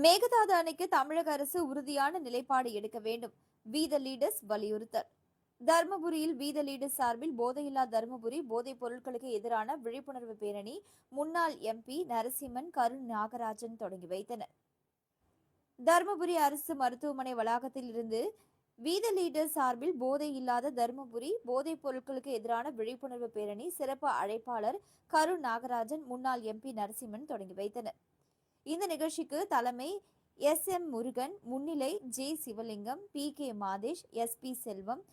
மேகதாது அணைக்கு தமிழக அரசு உறுதியான நிலைப்பாடு எடுக்க வேண்டும். வி த லீடர்ஸ் வலியுறுத்தல். தர்மபுரியில் வி த லீடர்ஸ் சார்பில் போதையில்லா தர்மபுரி போதைப் பொருட்களுக்கு எதிரான விழிப்புணர்வு பேரணி முன்னாள் எம்பி நரசிம்மன், கருண் நாகராஜன் தொடங்கி வைத்தனர். தர்மபுரி அரசு மருத்துவமனை வளாகத்தில் இருந்து வி த லீடர்ஸ் சார்பில் போதை இல்லாத தர்மபுரி போதைப் பொருட்களுக்கு எதிரான விழிப்புணர்வு பேரணி சிறப்பு அழைப்பாளர் கருண் நாகராஜன், முன்னாள் எம்பி நரசிம்மன் தொடங்கி வைத்தனர். இந்த நிகழ்ச்சிக்கு தலைமை எஸ்.எம். முருகன், முன்னிலை ஜே. சிவலிங்கம், பி.கே. மாதேஷ், எஸ்.பி. செல்வம்,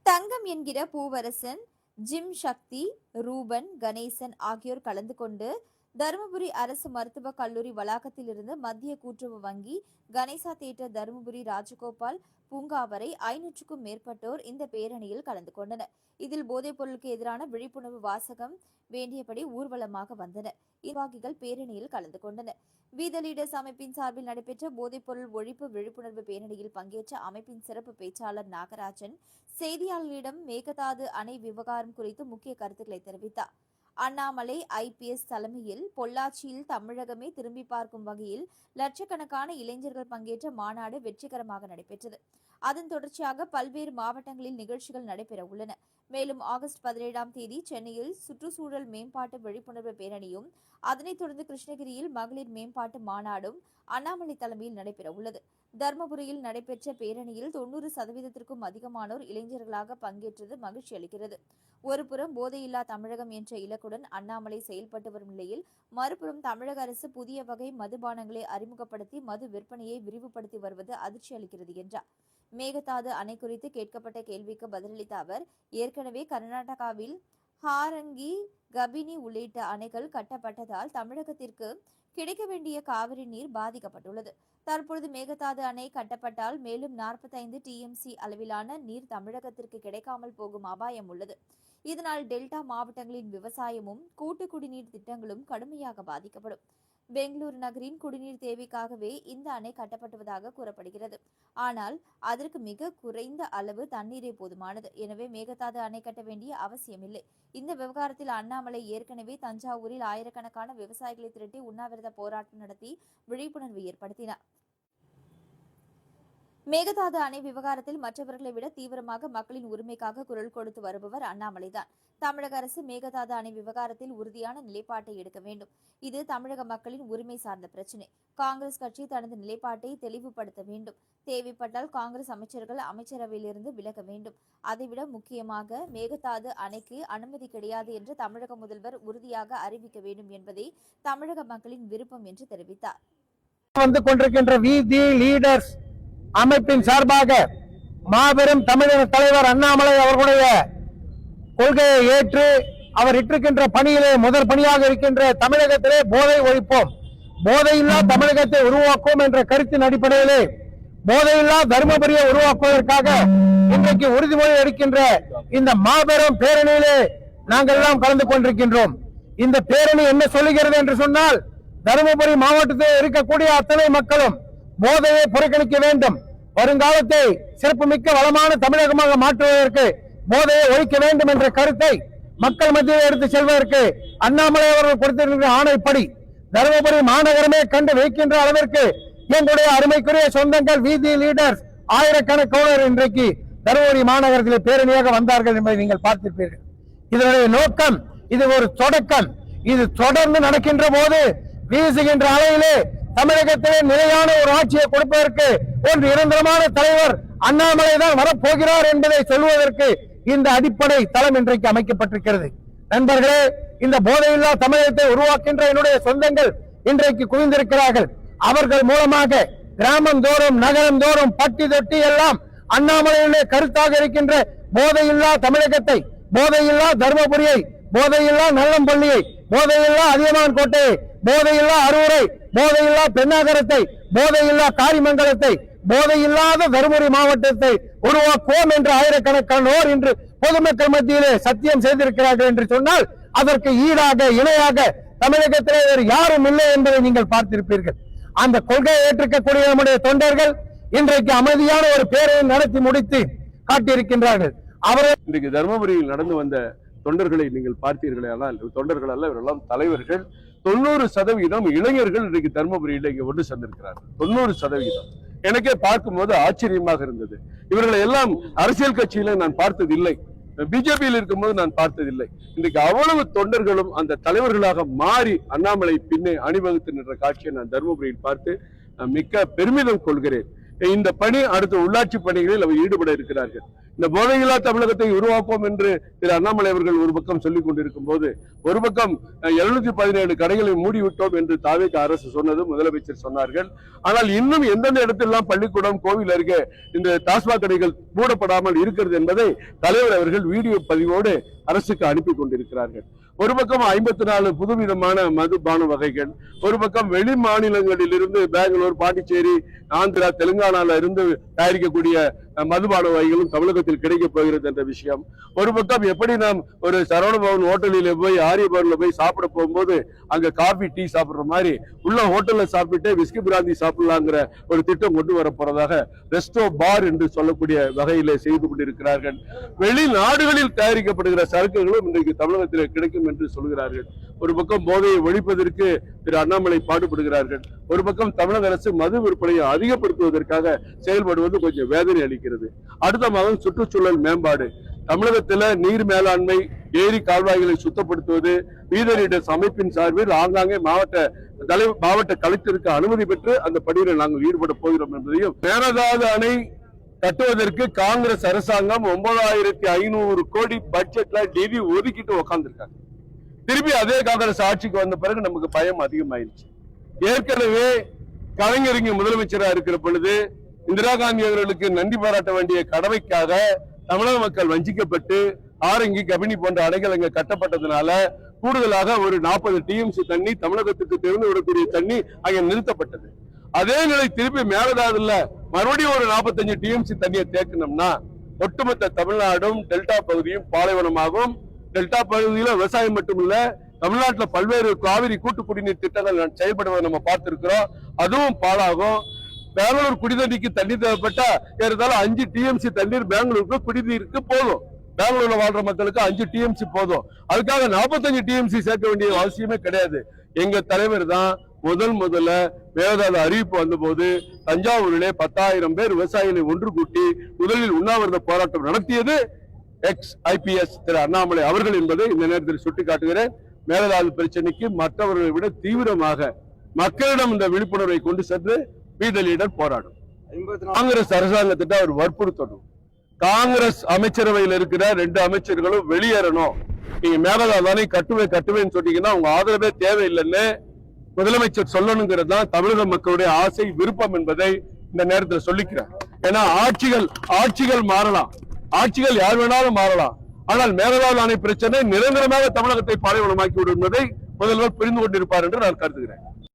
தங்கம் என்கிற பூவரசன், ஜிம் சக்தி, ரூபன், கணேசன் ஆகியோர் கலந்து கொண்டு தருமபுரி அரசு மருத்துவக் கல்லூரி வளாகத்தில் இருந்து மத்திய கூட்டுறவு வங்கி, கணேசா தியேட்டர், தருமபுரி ராஜகோபால் பூங்கா வரை 500க்கும் மேற்பட்டோர் இந்த பேரணியில் கலந்து கொண்டனர். இதில் போதைப் பொருளுக்கு எதிரான விழிப்புணர்வு வாசகம் வேண்டியபடி ஊர்வலமாக வந்தனர். நிர்வாகிகள் பேரணியில் கலந்து கொண்டனர். வி த லீடர்ஸ் அமைப்பின் சார்பில் நடைபெற்ற போதைப் பொருள் ஒழிப்பு விழிப்புணர்வு பேரணியில் பங்கேற்ற அமைப்பின் சிறப்பு பேச்சாளர் நாகராஜன் செய்தியாளர்களிடம் மேகதாது அணை விவகாரம் குறித்து முக்கிய கருத்துக்களை தெரிவித்தார். அண்ணாமலை IPS தலைமையில் பொள்ளாச்சியில் தமிழகமே திரும்பி பார்க்கும் வகையில் லட்சக்கணக்கான இளைஞர்கள் பங்கேற்ற மாநாடு வெற்றிகரமாக நடைபெற்றது. அதன் தொடர்ச்சியாக பல்வேறு மாவட்டங்களில் நிகழ்ச்சிகள் நடைபெற உள்ளன. மேலும் ஆகஸ்ட் 17ஆம் தேதி சென்னையில் சுற்றுச்சூழல் மேம்பாட்டு விழிப்புணர்வு பேரணியும், அதனைத் தொடர்ந்து கிருஷ்ணகிரியில் மகளிர் மேம்பாட்டு மாநாடும் அண்ணாமலை தலைமையில் நடைபெற உள்ளது. தர்மபுரியில் நடைபெற்ற பேரணியில் 90%க்கும் அதிகமானோர் இளைஞர்களாக பங்கேற்றது மகிழ்ச்சி அளிக்கிறது. ஒருபுறம் போதையில்லா தமிழகம் என்ற இலக்குடன் அண்ணாமலை செயல்பட்டு வரும் நிலையில், மறுபுறம் தமிழக அரசு புதிய வகை மதுபானங்களை அறிமுகப்படுத்தி மது விற்பனையை விரிவுபடுத்தி வருவது அதிர்ச்சி அளிக்கிறது என்றார். மேகதாது அணை குறித்து கேட்கப்பட்ட கேள்விக்கு பதிலளித்த அவர், ஏற்கனவே கர்நாடகாவில் ஹாரங்கி, கபினி உள்ளிட்ட அணைகள் கட்டப்பட்டதால் தமிழகத்திற்கு கிடைக்க வேண்டிய காவிரி நீர் பாதிக்கப்பட்டுள்ளது. தற்பொழுது மேகதாது அணை கட்டப்பட்டால் மேலும் 45 TMC அளவிலான நீர் தமிழகத்திற்கு கிடைக்காமல் போகும் அபாயம் உள்ளது. இதனால் டெல்டா மாவட்டங்களின் விவசாயமும் கூட்டு குடிநீர் திட்டங்களும் கடுமையாக பாதிக்கப்படும். பெங்களூரு நகரின் குடிநீர் தேவைக்காகவே இந்த அணை கட்டப்பட்டுவதாக கூறப்படுகிறது. ஆனால் அதற்கு மிக குறைந்த அளவு தண்ணீரே போதுமானது. எனவே மேகதாது அணை கட்ட வேண்டிய அவசியமில்லை. இந்த விவகாரத்தில் அண்ணாமலை ஏற்கனவே தஞ்சாவூரில் ஆயிரக்கணக்கான விவசாயிகளை திரட்டி உண்ணாவிரத போராட்டம் நடத்தி விழிப்புணர்வு ஏற்படுத்தினார். மேகதாது அணை விவகாரத்தில் மற்றவர்களை விட தீவிரமாக மக்களின் உரிமைக்காக குரல் கொடுத்து வருபவர் அண்ணாமலைதான். தமிழக அரசு மேகதாது அணை விவகாரத்தில் உறுதியான நிலைப்பாட்டை எடுக்க வேண்டும். இது தமிழக மக்களின் உரிமை சார்ந்த பிரச்சினை. காங்கிரஸ் கட்சி தனது நிலைப்பாட்டை தெளிவுபடுத்த வேண்டும். தேவைப்பட்டால் காங்கிரஸ் அமைச்சர்கள் அமைச்சரவையிலிருந்து விலக வேண்டும். அதைவிட முக்கியமாக மேகதாது அணைக்கு அனுமதி கிடையாது என்று தமிழக முதல்வர் உறுதியாக அறிவிக்க வேண்டும் என்பதே தமிழக மக்களின் விருப்பம் என்று தெரிவித்தார். அமைப்பின் சார்பாக மாபெரும் தமிழக தலைவர் அண்ணாமலை அவர்களுடைய கொள்கையை ஏற்று அவர் இட்டிருக்கின்ற பணியிலே முதல் பணியாக இருக்கின்ற தமிழகத்திலே போதை ஒழிப்போம், போதையில்லா தமிழகத்தை உருவாக்குவோம் என்ற கருத்தின் அடிப்படையிலே போதையில்லா தர்மபுரியை உருவாக்குவதற்காக இன்றைக்கு உறுதிமொழி எடுக்கின்ற இந்த மாபெரும் பேரணியிலே நாங்கள் எல்லாம் கலந்து கொண்டிருக்கின்றோம். இந்த பேரணி என்ன சொல்லுகிறது என்று சொன்னால், தருமபுரி மாவட்டத்தில் இருக்கக்கூடிய அத்தனை மக்களும் போதையை புறக்கணிக்க வேண்டும். வருங்காலத்தை சிறப்புமிக்க வளமான தமிழகமாக மாற்றுவதற்கு போதையை ஒழிக்க வேண்டும் என்ற கருத்தை மக்கள் மத்தியில் எடுத்து செல்வதற்கு அண்ணாமலை அவர்கள் கொடுத்திருக்கிற ஆணைப்படி தருமபுரி மாநகரமே கண்டு வைக்கின்ற அளவிற்கு எங்களுடைய அருமைக்குரிய சொந்தங்கள் வீதி லீடர்ஸ் ஆயிரக்கணக்கானோர் இன்றைக்கு தருமபுரி மாநகரத்தில் பேரணியாக வந்தார்கள் என்பதை நீங்கள் பார்த்திருப்பீர்கள். இதனுடைய நோக்கம், இது ஒரு தொடக்கம். இது தொடர்ந்து நடக்கின்ற போது வீசுகின்ற அலையிலே தமிழகத்திலே நிலையான ஒரு ஆட்சியை கொடுப்பதற்கு ஒரு நிரந்தரமான தலைவர் அண்ணாமலை தான் வரப்போகிறார் என்பதை சொல்வதற்கு இந்த அடிப்படை தளம் இன்றைக்கு அமைக்கப்பட்டிருக்கிறது. நண்பர்களே, இந்த போதையில்லா தமிழகத்தை உருவாக்கின்ற என்னுடைய சொந்தங்கள் இன்றைக்கு குவிந்திருக்கிறார்கள். அவர்கள் மூலமாக கிராமம் தோறும் நகரம் தோறும் பட்டி தொட்டி எல்லாம் அண்ணாமலையிலே கருத்தாக இருக்கின்ற போதையில்லா தமிழகத்தை, போதையில்லா தர்மபுரியை, போதையில்லா நல்லம்பள்ளியை, போதையில்லா அதியமான் கோட்டையை, போதையில்லா அரூரை, போதையில்லா பெண்ணாகரத்தை, போதையில்லா காரிமங்கலத்தை, போதையில்லாத தருமபுரி மாவட்டத்தை உருவாக்குவோம் என்று ஆயிரக்கணக்கானோர் இன்று பொதுமக்கள் மத்தியிலே சத்தியம் செய்திருக்கிறார்கள் என்று சொன்னால், அதற்கு ஈடாக இணையாக தமிழகத்திலே வேறு யாரும் இல்லை என்பதை நீங்கள் பார்த்திருப்பீர்கள். அந்த கொள்கையை ஏற்றுக்கக்கூடிய நம்முடைய தொண்டர்கள் இன்றைக்கு அமைதியான ஒரு பேரணி நடத்தி முடித்து காட்டியிருக்கின்றார்கள். அவர்கள் இன்றைக்கு தர்மபுரியில் நடந்து வந்த தொண்டர்களை நீங்கள் பார்த்தீர்களே, ஆனால் தொண்டர்கள் அல்ல, இவரெல்லாம் தலைவர்கள். 90% இளைஞர்கள் இன்றைக்கு தர்மபுரியில் இங்க ஒன்று சேர்ந்திருக்கிறார்கள். 90%. எனக்கே பார்க்கும்போது ஆச்சரியமாக இருந்தது. இவர்களை எல்லாம் அரசியல் கட்சியில நான் பார்த்ததில்லை, பிஜேபியில் இருக்கும்போது நான் பார்த்ததில்லை. இன்றைக்கு அவ்வளவு தொண்டர்களும் அந்த தலைவர்களாக மாறி அண்ணாமலை பின்னே அணிவகுத்து நின்ற காட்சியை நான் தர்மபுரியில் பார்த்து மிக்க பெருமிதம் கொள்கிறேன். இந்த பணி அடுத்த உள்ளாட்சி பணிகளில் அவர் ஈடுபட இருக்கிறார்கள். இந்த போதையில்லா தமிழகத்தை உருவாக்குவோம் என்று திரு அண்ணாமலை அவர்கள் ஒரு பக்கம் சொல்லிக் கொண்டிருக்கும் போது, ஒரு பக்கம் 717 கடைகளை மூடிவிட்டோம் என்று தாவேக அரசு சொன்னது முதலமைச்சர் சொன்னார்கள். ஆனால் இன்னும் எந்தெந்த இடத்திலெல்லாம் பள்ளிக்கூடம், கோவில் அருகே இந்த டாஸ்மாக் கடைகள் மூடப்படாமல் இருக்கிறது என்பதை தலைவர் அவர்கள் வீடியோ பதிவோடு அரசுக்கு அனுப்பி கொண்டிருக்கிறார்கள். ஒரு பக்கம் 54 புதுவிதமான மதுபான வகைகள், ஒரு பக்கம் வெளி மாநிலங்களில் இருந்து பெங்களூர், பாண்டிச்சேரி, ஆந்திரா, தெலுங்கானால இருந்து தயாரிக்கக்கூடிய மதுபான வகைகளும் தமிழகத்தில் கிடைக்க போகிறது என்ற விஷயம். ஒரு பக்கம் எப்படி நாம் ஒரு சரவண பவன் ஹோட்டலில் போய் ஆரிய பவன்ல போய் சாப்பிட போகும்போது அங்க காபி, டீ சாப்பிடுற மாதிரி உள்ள ஹோட்டல்ல சாப்பிட்டு விஸ்கி பிராந்தி சாப்பிடலாங்கிற ஒரு திட்டம் கொண்டு வர போறதாக ரெஸ்டோ பார் என்று சொல்லக்கூடிய வகையில செய்து கொண்டிருக்கிறார்கள். வெளிநாடுகளில் தயாரிக்கப்படுகிற சரக்குகளும் இன்றைக்கு தமிழகத்தில் கிடைக்கும் என்று சொல்கிறார்கள். ஒரு பக்கம் போதையை ஒழிப்பதற்கு திரு அண்ணாமலை பாடுபடுகிறார்கள். ஒரு பக்கம் தமிழக அரசு மது விற்பனையை அதிகப்படுத்துவதற்காக செயல்படுவது கொஞ்சம் வேதனை அளிக்கிறது. அடுத்த மாதம் சுற்றுச்சூழல் மேம்பாடு, தமிழகத்துல நீர் மேலாண்மை, ஏரி கால்வாய்களை சுத்தப்படுத்துவது, வீதரீடர்ஸ் அமைப்பின் சார்பில் ஆங்காங்கே மாவட்ட கலெக்டருக்கு அனுமதி பெற்று அந்த பணியில் நாங்கள் ஈடுபட போகிறோம் என்பதையும், மேகதாது அணை கட்டுவதற்கு காங்கிரஸ் அரசாங்கம் 9500 கோடி பட்ஜெட்ல நிதி ஒதுக்கிட்டு உட்கார்ந்துருக்காங்க. திருப்பி அதே காங்கிரஸ் ஆட்சிக்கு வந்த பிறகு நமக்கு பயம் அதிகமாயிருச்சு. ஏற்கனவே கலைஞர் இங்க முதலமைச்சரா இருக்கிற பொழுது இந்திரா காந்தி அவர்களுக்கு நன்றி பாராட்ட வேண்டிய கடமைக்காக தமிழக மக்கள் வஞ்சிக்கப்பட்டு ஆரங்கி, கபினி போன்ற அணைகள் அங்க கட்டப்பட்டதுனால கூடுதலாக ஒரு 40 டிஎம்சி தண்ணி தமிழகத்துக்கு திறந்து விடக்கூடிய தண்ணி அங்க நிறுத்தப்பட்டது. அதே நிலை திருப்பி மேகதாதுல மறுபடியும் ஒரு 45 டிஎம்சி தண்ணியை தேக்கணும்னா ஒட்டுமொத்த தமிழ்நாடும் டெல்டா பகுதியும் பாலைவனமாகும். டெல்டா பகுதியில விவசாயம் மட்டுமில்ல, தமிழ்நாட்டில் பல்வேறு காவிரி கூட்டு குடிநீர் திட்டங்கள் செயல்படுவதை நம்ம பார்த்திருக்கிறோம். அதுவும் பாழாகும். பெங்களூர் குடிநீருக்கு தண்ணி தேவைப்பட்டா ஏறதாலும் 5 டிஎம்சி தண்ணீர் பெங்களூருக்கு குடிநீருக்கு போதும். பெங்களூர்ல வாழ்ற மக்களுக்கு 5 டிஎம்சி போதும். அதுக்காக 45 டிஎம்சி சேர்க்க வேண்டிய அவசியமே கிடையாது. எங்க தலைவர் தான் முதல்ல மேகதாது அறிவிப்பு வந்த போது தஞ்சாவூரிலே 10,000 பேர் விவசாயிகளை ஒன்று கூட்டி முதலில் உண்ணாவிரத போராட்டம் நடத்தியது IPS திரு அண்ணாமலை அவர்கள் என்பதை இந்த நேரத்தில் சுட்டிக்காட்டுகிறேன். மேகதாது பிரச்சனைக்கு மற்றவர்களை விட தீவிரமாக மக்களிடம் இந்த விழிப்புணர்வை கொண்டு சென்று வீதலீடர் போராடும். காங்கிரஸ் அரசாங்கத்திட்ட அவர் வற்புறுத்தணும். காங்கிரஸ் அமைச்சரவையில் இருக்கிற 2 அமைச்சர்களும் வெளியேறணும். நீங்க மேகதாது அணை கட்டுவேன்னு சொன்னீங்கன்னா உங்க ஆதரவே தேவையில்லைன்னு முதலமைச்சர் சொல்லணுங்கிறது தான் தமிழக மக்களுடைய ஆசை, விருப்பம் என்பதை இந்த நேரத்தில் சொல்லிக்கிறேன். ஏன்னா ஆட்சிகள் மாறலாம், ஆட்சிகள் யார் வேணாலும் மாறலாம். ஆனால் மேகதாது அணை பிரச்சனை நிரந்தரமாக தமிழகத்தை பாலைவனமாக்கி விடும் என்பதை முதல்வர் புரிந்து கொண்டிருப்பார் என்று நான் கருதுகிறேன்.